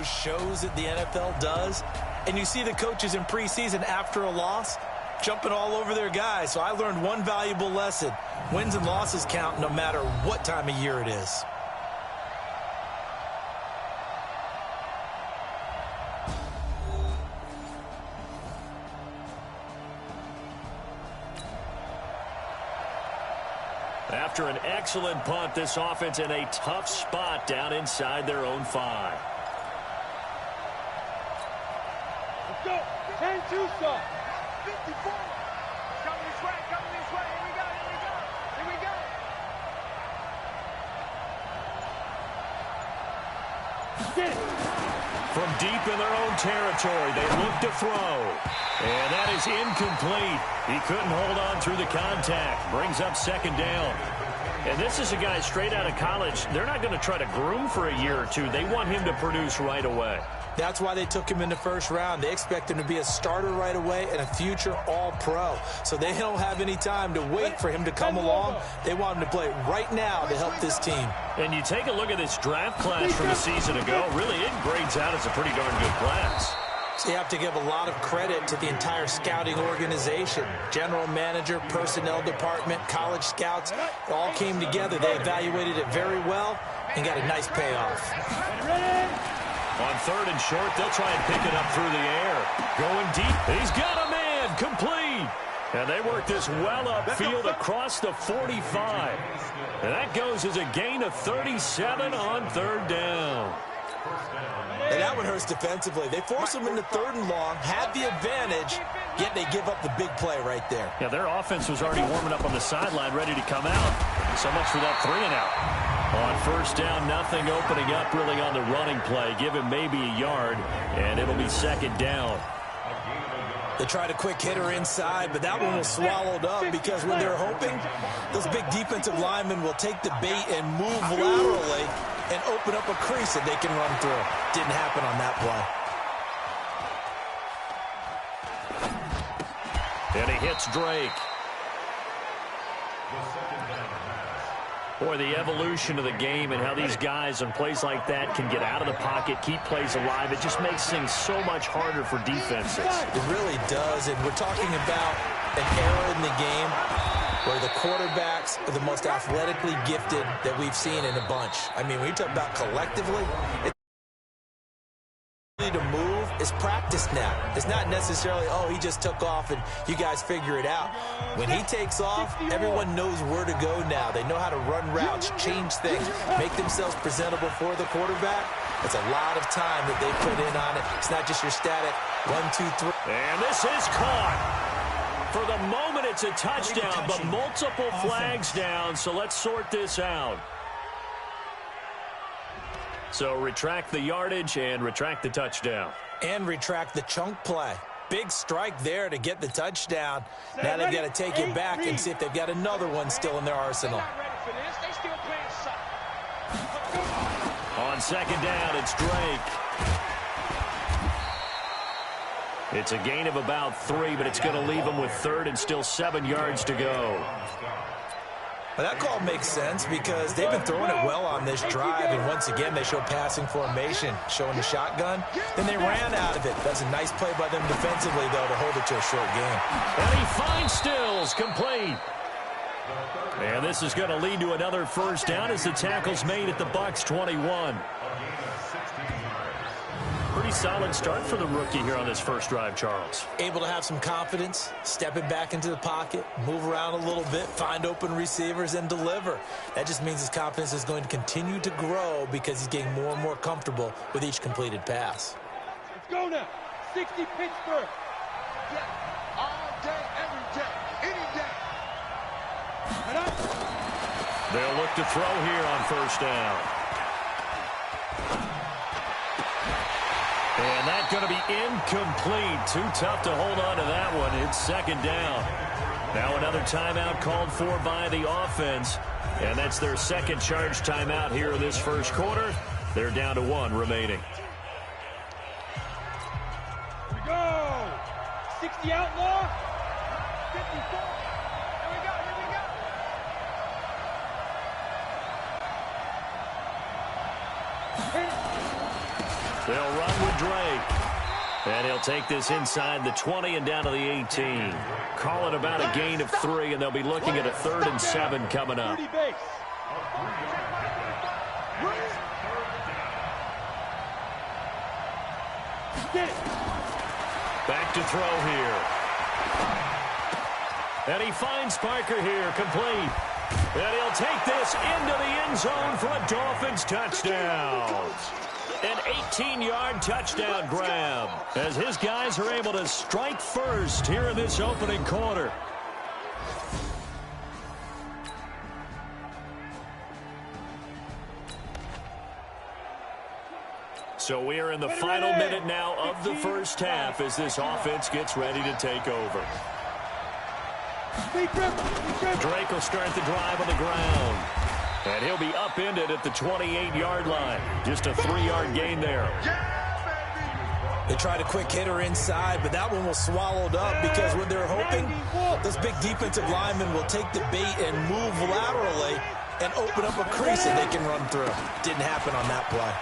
those shows that the NFL does, and you see the coaches in preseason after a loss jumping all over their guys. So I learned one valuable lesson. Wins and losses count no matter what time of year it is. After an excellent punt, this offense in a tough spot down inside their own 5. Let's go. 10-2, 54. Coming this way, coming this way. Here we go, here we go. Here we go. Get it. From deep in their own territory, they look to throw. And that is incomplete. He couldn't hold on through the contact. Brings up second down. And this is a guy straight out of college. They're not going to try to groom for a year or two. They want him to produce right away. That's why they took him in the first round. They expect him to be a starter right away and a future all-pro. So they don't have any time to wait for him to come along. They want him to play right now to help this team. And you take a look at this draft class from a season ago. Really, it grades out as a pretty darn good class. So you have to give a lot of credit to the entire scouting organization. General manager, personnel department, college scouts, it all came together. They evaluated it very well and got a nice payoff. On third and short, they'll try and pick it up through the air. Going deep. He's got a man. Complete. And they work this well upfield across the 45. And that goes as a gain of 37 on third down. And that one hurts defensively. They force them into third and long, had the advantage, yet they give up the big play right there. Yeah, their offense was already warming up on the sideline, ready to come out. So much for that 3-and-out. On first down, nothing opening up really on the running play. Give him maybe a yard, and it'll be second down. They tried a quick hitter inside, but that one was swallowed up because when they're hoping, those big defensive linemen will take the bait and move laterally and open up a crease that they can run through. Didn't happen on that play. And he hits Drake. Boy, the evolution of the game and how these guys on plays like that can get out of the pocket, keep plays alive, it just makes things so much harder for defenses. It really does, and we're talking about an era in the game where the quarterbacks are the most athletically gifted that we've seen in a bunch. I mean, when you talk about collectively, to move is practice now. It's not necessarily, oh, he just took off and you guys figure it out. When he takes off, everyone knows where to go now. They know how to run routes, change things, make themselves presentable for the quarterback. It's a lot of time that they put in on it. It's not just your static 1, 2, 3. And this is caught. For the moment, it's a touchdown, but multiple flags down, so let's sort this out. So retract the yardage and retract the touchdown. And retract the chunk play. Big strike there to get the touchdown. Now they've got to take it back and see if they've got another one still in their arsenal. On second down, it's Drake. It's a gain of about 3, but it's going to leave them with third and still 7 yards to go. Well, that call makes sense because they've been throwing it well on this drive, and once again they show passing formation, showing the shotgun. Then they ran out of it. That's a nice play by them defensively, though, to hold it to a short game. And he finds Stills, complete. And this is going to lead to another first down as the tackle's made at the Bucs 21. Pretty solid start for the rookie here on this first drive, Charles. Able to have some confidence, stepping back into the pocket, move around a little bit, find open receivers, and deliver. That just means his confidence is going to continue to grow because he's getting more and more comfortable with each completed pass. Let's go now. 60 Pittsburgh. Yeah. All day, every day, any day. They'll look to throw here on first down. And that's going to be incomplete. Too tough to hold on to that one. It's second down. Now another timeout called for by the offense. And that's their second charge timeout here in this first quarter. They're down to 1 remaining. Here we go. 60 outlaw. 54. Here we go. Here we go. They'll run with Drake. And he'll take this inside the 20 and down to the 18. Call it about a gain of 3, and they'll be looking at a 3rd and 7 coming up. Back to throw here. And he finds Parker here, complete. And he'll take this into the end zone for a Dolphins touchdown. An 18-yard touchdown grab as his guys are able to strike first here in this opening quarter. So we are in the final minute now of the first half as this offense gets ready to take over. Drake will start the drive on the ground. And he'll be upended at the 28-yard line. Just a 3-yard gain there. They tried a quick hitter inside, but that one was swallowed up because when they're hoping this big defensive lineman will take the bait and move laterally and open up a crease that they can run through. Didn't happen on that play.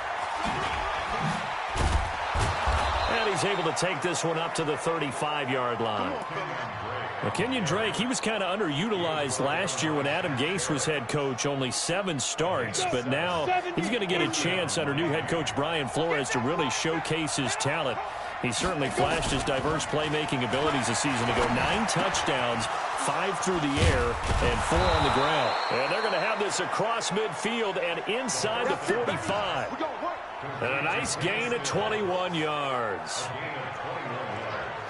And he's able to take this one up to the 35-yard line. Well, Kenyon Drake, he was kind of underutilized last year when Adam Gase was head coach, only 7 starts, but now he's going to get a chance under new head coach Brian Flores to really showcase his talent. He certainly flashed his diverse playmaking abilities a season ago. 9 touchdowns, 5 through the air, and 4 on the ground. And they're going to have this across midfield and inside the 45. And a nice gain of 21 yards.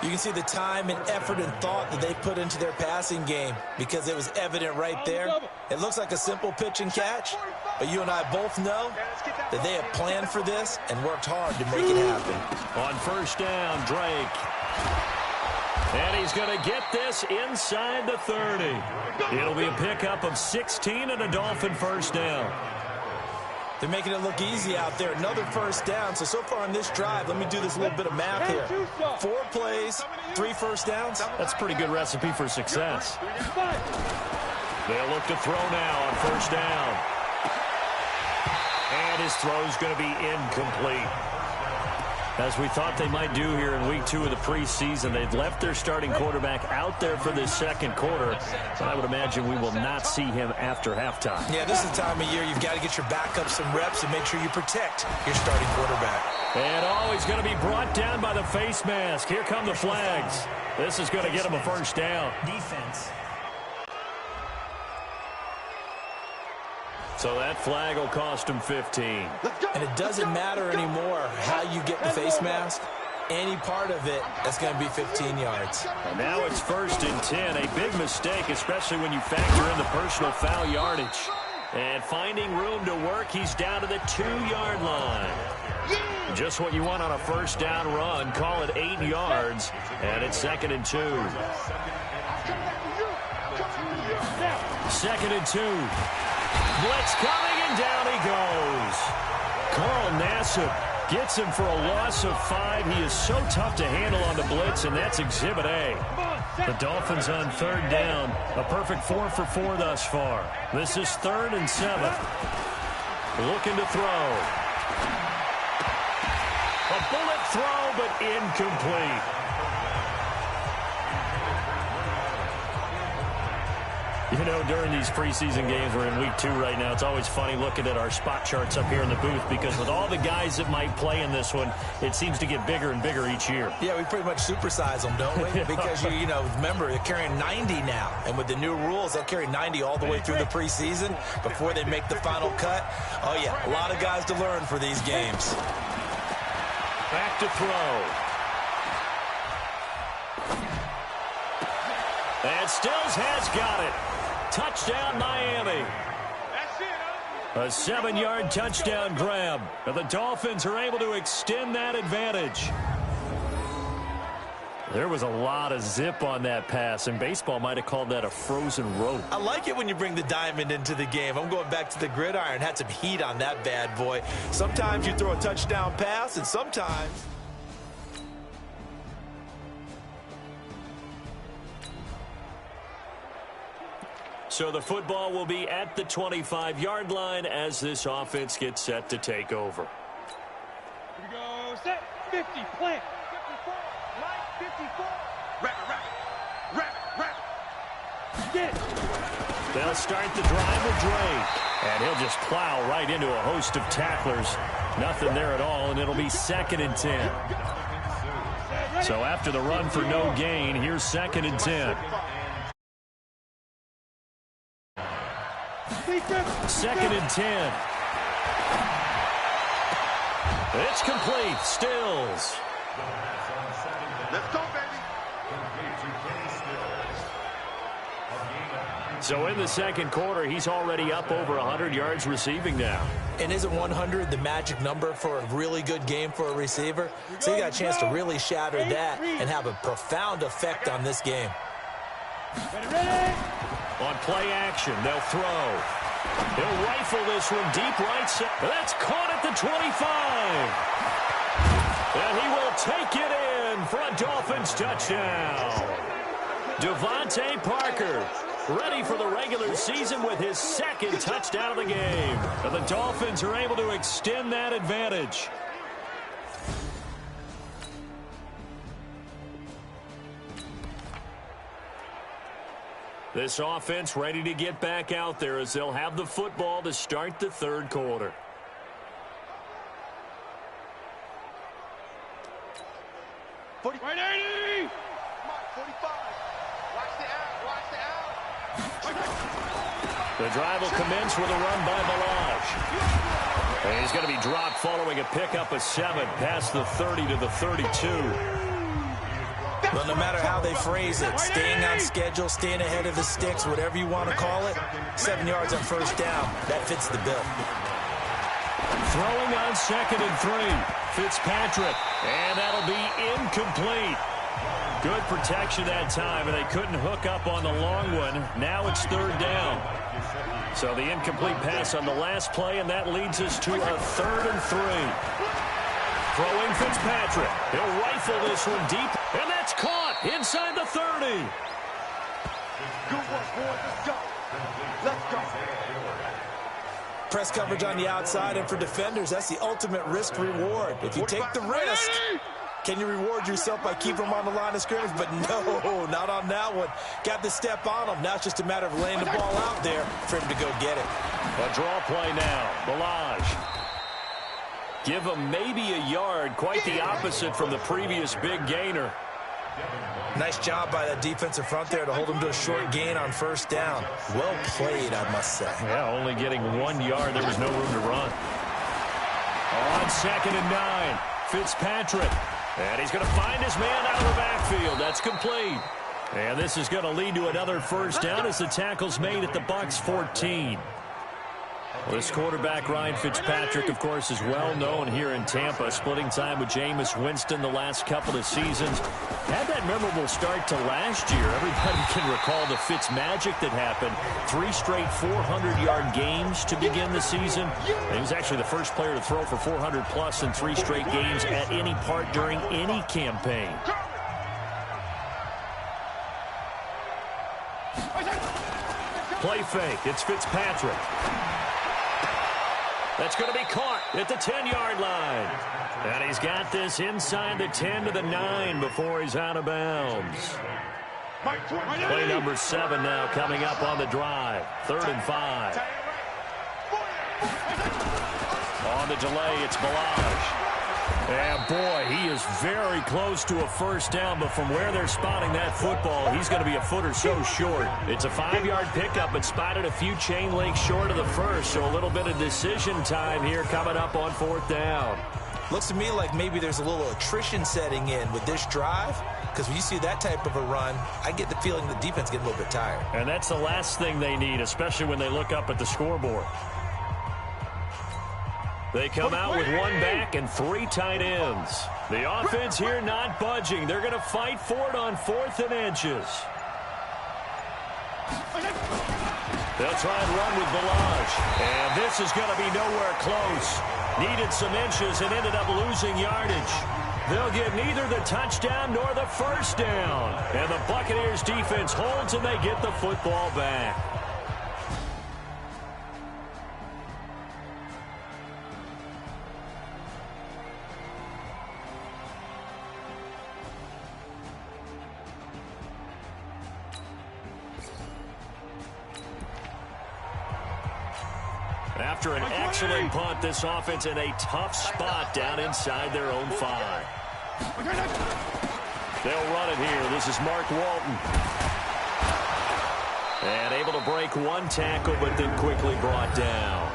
You can see the time and effort and thought that they put into their passing game because it was evident right there. It looks like a simple pitch and catch, but you and I both know that they have planned for this and worked hard to make it happen. On first down, Drake. And he's going to get this inside the 30. It'll be a pickup of 16 and a Dolphin first down. They're making it look easy out there. Another first down. So far on this drive, let me do this little bit of math here. 4 plays, 3 first downs. That's a pretty good recipe for success. They'll look to throw now on first down. And his throw's going to be incomplete. As we thought they might do here in week 2 of the preseason, they've left their starting quarterback out there for this second quarter. But I would imagine we will not see him after halftime. Yeah, this is the time of year you've got to get your backup some reps and make sure you protect your starting quarterback. And he's going to be brought down by the face mask. Here come the flags. This is going to get him a first down. Defense. So that flag will cost him 15. And it doesn't matter anymore how you get the face mask. Any part of it, that's going to be 15 yards. And now it's 1st and 10. A big mistake, especially when you factor in the personal foul yardage. And finding room to work, he's down to the 2-yard line. Just what you want on a first down run. Call it 8 yards. And it's 2nd and 2. 2nd and 2. Blitz coming, and down he goes. Carl Nassib gets him for a loss of 5. He is so tough to handle on the blitz, and that's Exhibit A. The Dolphins on 3rd down. A perfect 4 for 4 thus far. This is 3rd and 7. Looking to throw. A bullet throw, but incomplete. You know, during these preseason games, we're in week 2 right now, it's always funny looking at our spot charts up here in the booth because with all the guys that might play in this one, it seems to get bigger and bigger each year. Yeah, we pretty much supersize them, don't we? Because, you know, remember, they're carrying 90 now. And with the new rules, they'll carry 90 all the way through the preseason before they make the final cut. Oh, yeah, a lot of guys to learn for these games. Back to throw. And Stills has got it. Touchdown, Miami. A 7-yard touchdown grab. And the Dolphins are able to extend that advantage. There was a lot of zip on that pass, and baseball might have called that a frozen rope. I like it when you bring the diamond into the game. I'm going back to the gridiron. Had some heat on that bad boy. Sometimes you throw a touchdown pass, and sometimes... So the football will be at the 25-yard line as this offense gets set to take over. Here we go. set, 50, plant. 54, right, 54. Rabbit. Get it. They'll start the drive with Drake. And he'll just plow right into a host of tacklers. Nothing there at all, and it'll be 2nd and 10. So after the run for no gain, here's 2nd and 10. 2nd and 10. It's complete. Stills. Let's go, baby. So in the 2nd quarter, he's already up over 100 yards receiving now. And isn't 100 the magic number for a really good game for a receiver? So you got a chance to really shatter that and have a profound effect on this game. Ready. On play action, they'll throw. He'll rifle this one deep right side. That's caught at the 25. And he will take it in for a Dolphins touchdown. Devontae Parker, ready for the regular season with his 2nd touchdown of the game. And the Dolphins are able to extend that advantage. This offense ready to get back out there as they'll have the football to start the 3rd quarter. Right, 80. 45. Watch the out. The drive will commence with a run by Balaj. And he's going to be dropped following a pickup of 7 past the 30 to the 32. Well, no matter how they phrase it, staying on schedule, staying ahead of the sticks, whatever you want to call it, 7 yards on 1st down, that fits the bill. Throwing on 2nd and 3. Fitzpatrick. And that'll be incomplete. Good protection that time, and they couldn't hook up on the long one. Now it's 3rd down. So the incomplete pass on the last play, and that leads us to a 3rd and 3. Throwing Fitzpatrick. He'll rifle this one deep, and that's caught inside the 30. Good work, boys. Let's go. Let's go. Press coverage on the outside, and for defenders, that's the ultimate risk-reward. If you take the risk, can you reward yourself by keeping them on the line of scrimmage? But no, not on that one. Got the step on them. Now it's just a matter of laying the ball out there for him to go get it. A draw play now. Balaj. Give him maybe a yard. Quite the opposite from the previous big gainer. Nice job by that defensive front there to hold him to a short gain on 1st down. Well played, I must say. Yeah, only getting 1 yard. There was no room to run. On 2nd and 9, Fitzpatrick. And he's going to find his man out of the backfield. That's complete. And this is going to lead to another 1st down as the tackle's made at the Bucs 14. Well, this quarterback, Ryan Fitzpatrick, of course, is well known here in Tampa, splitting time with Jameis Winston the last couple of seasons. Had that memorable start to last year. Everybody can recall the Fitz magic that happened. 3 straight 400-yard games to begin the season. And he was actually the first player to throw for 400-plus in 3 straight games at any part during any campaign. Play fake. It's Fitzpatrick. That's going to be caught at the 10-yard line. And he's got this inside the 10 to the 9 before he's out of bounds. Play number 7 now coming up on the drive. 3rd and 5. On the delay, it's Balaj. And boy, he is very close to a 1st down, but from where they're spotting that football, he's going to be a foot or so short. It's a 5-yard pickup, but spotted a few chain links short of the 1st, so a little bit of decision time here coming up on 4th down. Looks to me like maybe there's a little attrition setting in with this drive, because when you see that type of a run, I get the feeling the defense getting a little bit tired. And that's the last thing they need, especially when they look up at the scoreboard. They come out with 1 back and 3 tight ends. The offense here not budging. They're going to fight for it on 4th and inches. They'll try and run with Balaj. And this is going to be nowhere close. Needed some inches and ended up losing yardage. They'll get neither the touchdown nor the 1st down. And the Buccaneers defense holds and they get the football back. After an excellent punt, this offense in a tough spot down inside their own 5. They'll run it here. This is Mark Walton. And able to break one tackle, but then quickly brought down.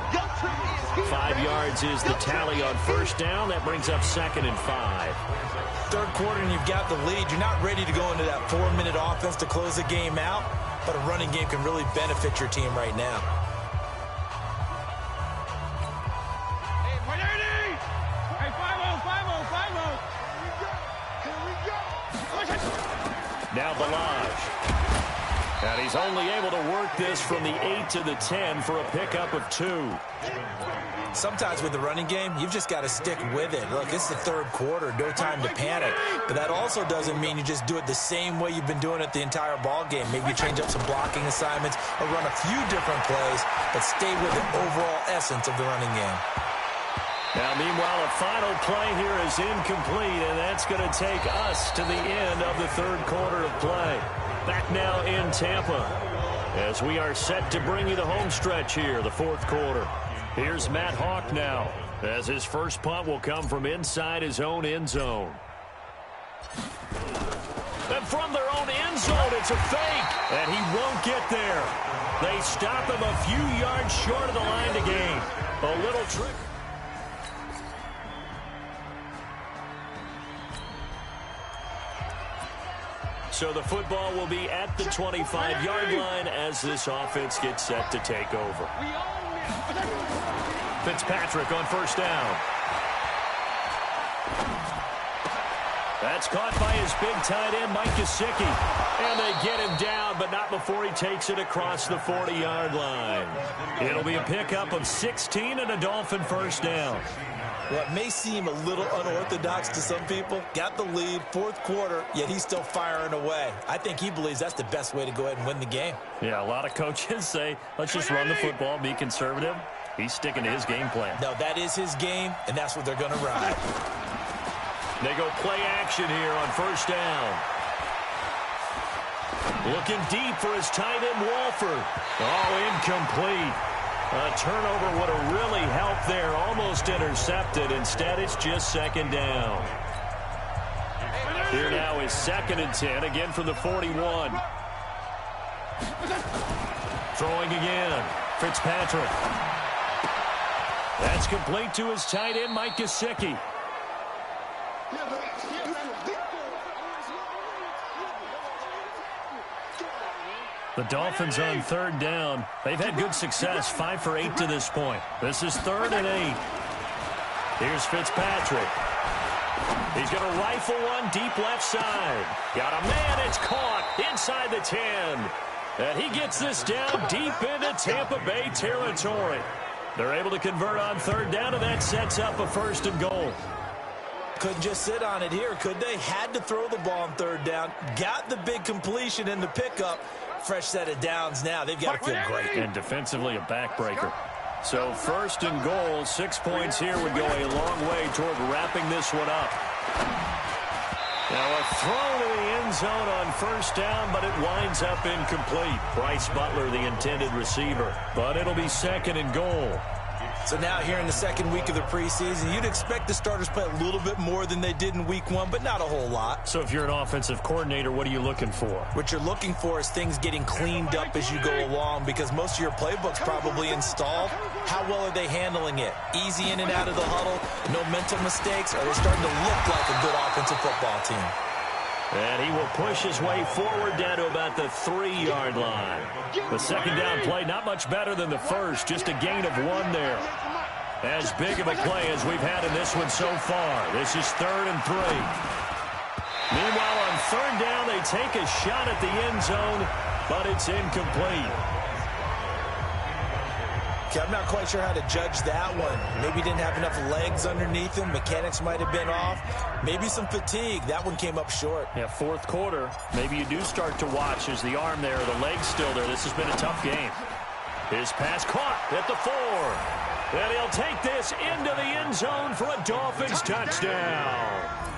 5 yards is the tally on first down. That brings up 2nd and 5. Third quarter and you've got the lead. You're not ready to go into that 4-minute offense to close the game out, but a running game can really benefit your team right now. Now Balaj. And he's only able to work this from the 8 to the 10 for a pickup of 2. Sometimes with the running game, you've just got to stick with it. Look, it's the third quarter, no time to panic. But that also doesn't mean you just do it the same way you've been doing it the entire ball game. Maybe you change up some blocking assignments or run a few different plays, but stay with the overall essence of the running game. Now, meanwhile, a final play here is incomplete, and that's going to take us to the end of the third quarter of play. Back now in Tampa as we are set to bring you the home stretch here, the fourth quarter. Here's Matt Hawk now as his first punt will come from inside his own end zone. And from their own end zone, it's a fake, and he won't get there. They stop him a few yards short of the line to gain. A little trick. So the football will be at the 25-yard line as this offense gets set to take over. Fitzpatrick on first down. That's caught by his big tight end, Mike Gesicki. And they get him down, but not before he takes it across the 40-yard line. It'll be a pickup of 16 and a Dolphin first down. What may seem a little unorthodox to some people, got the lead, fourth quarter, yet he's still firing away. I think he believes that's the best way to go ahead and win the game. Yeah, a lot of coaches say, let's just run the football, be conservative. He's sticking to his game plan. No, that is his game, and that's what they're going to ride. They go play action here on first down. Looking deep for his tight end, Walford. Oh, incomplete. A turnover would have really helped there. Almost intercepted. Instead, it's just second down. Here now is 2nd and 10. Again from the 41. Throwing again. Fitzpatrick. That's complete to his tight end, Mike Gesicki. The Dolphins on third down. They've had good success, 5 for 8 to this point. This is 3rd and 8. Here's Fitzpatrick. He's going to rifle one deep left side. Got a man. It's caught inside the 10. And he gets this down deep into Tampa Bay territory. They're able to convert on third down, and that sets up a 1st and goal. Couldn't just sit on it here, could they? Had to throw the ball on third down. Got the big completion in the pickup. Fresh set of downs now. They've got to feel great. And defensively a backbreaker. So 1st and goal, 6 points here would go a long way toward wrapping this one up. Now a throw to the end zone on first down, but it winds up incomplete. Bryce Butler, the intended receiver. But it'll be 2nd and goal. So now here in the second week of the preseason, you'd expect the starters play a little bit more than they did in week 1, but not a whole lot. So if you're an offensive coordinator, what are you looking for? What you're looking for is things getting cleaned up as you go along, because most of your playbook's probably installed. How well are they handling it? Easy in and out of the huddle, no mental mistakes, or are they starting to look like a good offensive football team? And he will push his way forward down to about the 3-yard line. The second down play, not much better than the first, just a gain of 1 there. As big of a play as we've had in this one so far. This is 3rd and 3. Meanwhile, on third down, they take a shot at the end zone, but it's incomplete. Okay, I'm not quite sure how to judge that one. Maybe didn't have enough legs underneath him. Mechanics might have been off. Maybe some fatigue. That one came up short. Yeah, fourth quarter. Maybe you do start to watch as the arm there, the leg's still there. This has been a tough game. His pass caught at the 4. And he'll take this into the end zone for a Dolphins touchdown.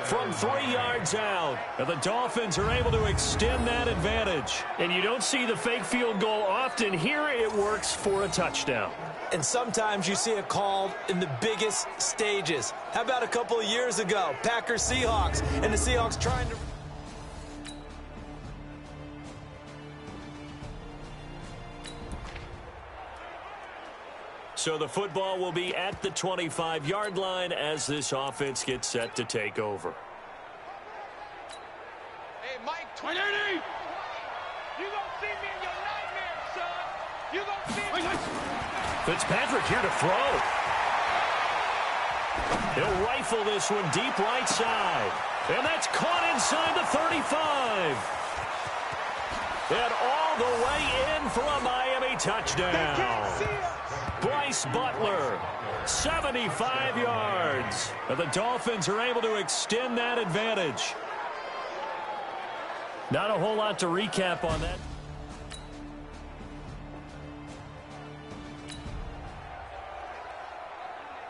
From 3 yards out, and the Dolphins are able to extend that advantage. And you don't see the fake field goal often. Here it works for a touchdown. and sometimes you see it called in the biggest stages. How about a couple of years ago, Packers-Seahawks, and the Seahawks trying to... So the football will be at the 25-yard line as this offense gets set to take over. Hey, Mike, 2080! You gonna see me in your nightmares, son! You gonna see me... Fitzpatrick here to throw. He'll rifle this one deep right side. And that's caught inside the 35. And all the way in for a Miami touchdown. Bryce Butler, 75 yards. And the Dolphins are able to extend that advantage. Not a whole lot to recap on that.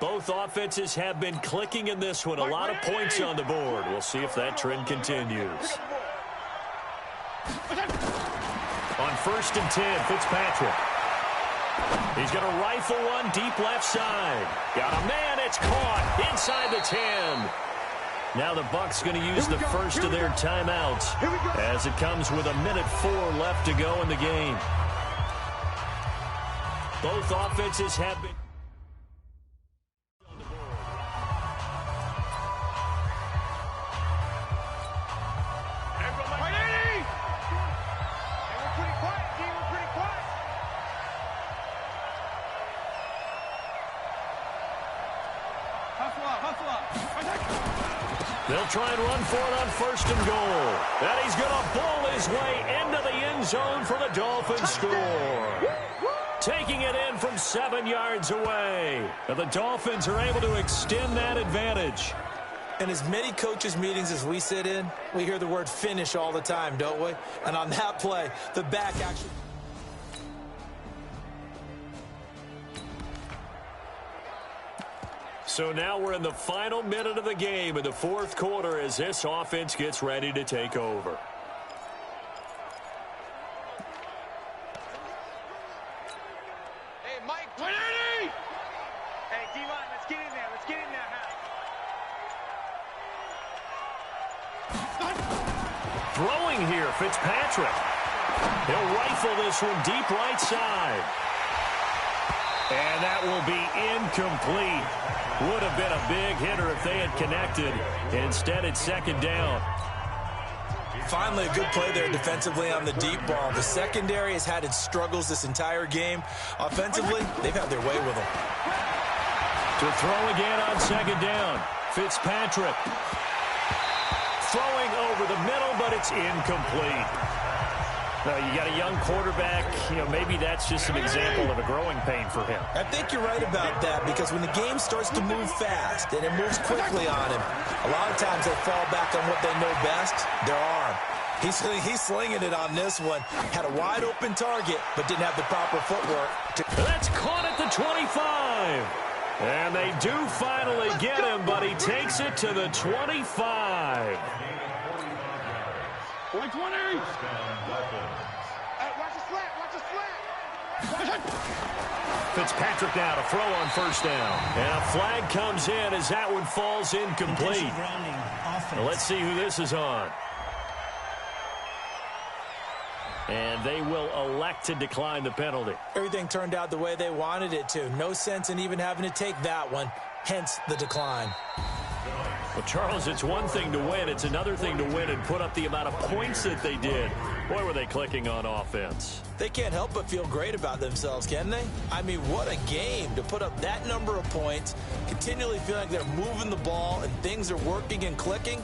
Both offenses have been clicking in this one. A lot of points on the board. We'll see if that trend continues. On 1st and 10, Fitzpatrick. He's going to rifle one deep left side. Got a man. It's caught inside the 10. Now the Bucs going to use the first of their timeouts as it comes with 1:04 left to go in the game. Both offenses have been... They'll try and run for it on 1st and goal. And he's going to bowl his way into the end zone for the Dolphins score. Taking it in from 7 yards away. And the Dolphins are able to extend that advantage. In as many coaches' meetings as we sit in, we hear the word finish all the time, don't we? And on that play, the back actually... So now we're in the final minute of the game in the 4th quarter as this offense gets ready to take over. Hey, Mike, 2080! Hey, D-line, let's get in there. Let's get in there, huh? Throwing here, Fitzpatrick. He'll rifle this one deep right side. And that will be incomplete. Would have been a big hitter if they had connected. Instead, it's 2nd down. Finally, a good play there defensively on the deep ball. The secondary has had its struggles this entire game. Offensively, they've had their way with them. To throw again on 2nd down. Fitzpatrick. Throwing over the middle, but it's incomplete. No, you got a young quarterback, maybe that's just an example of a growing pain for him. I think you're right about that because when the game starts to move fast and it moves quickly on him, a lot of times they fall back on what they know best, their arm. He's slinging it on this one. Had a wide open target, but didn't have the proper footwork. That's caught at the 25. And they do finally get him, but he takes it to the 25. 120! Watch the slant, watch the slant! Fitzpatrick now to throw on 1st down. And a flag comes in as that one falls incomplete. Now let's see who this is on. And they will elect to decline the penalty. Everything turned out the way they wanted it to. No sense in even having to take that one, hence the decline. Well, Charles, it's one thing to win. It's another thing to win and put up the amount of points that they did. Boy, were they clicking on offense. They can't help but feel great about themselves, can they? I mean, what a game to put up that number of points, continually feeling like they're moving the ball and things are working and clicking.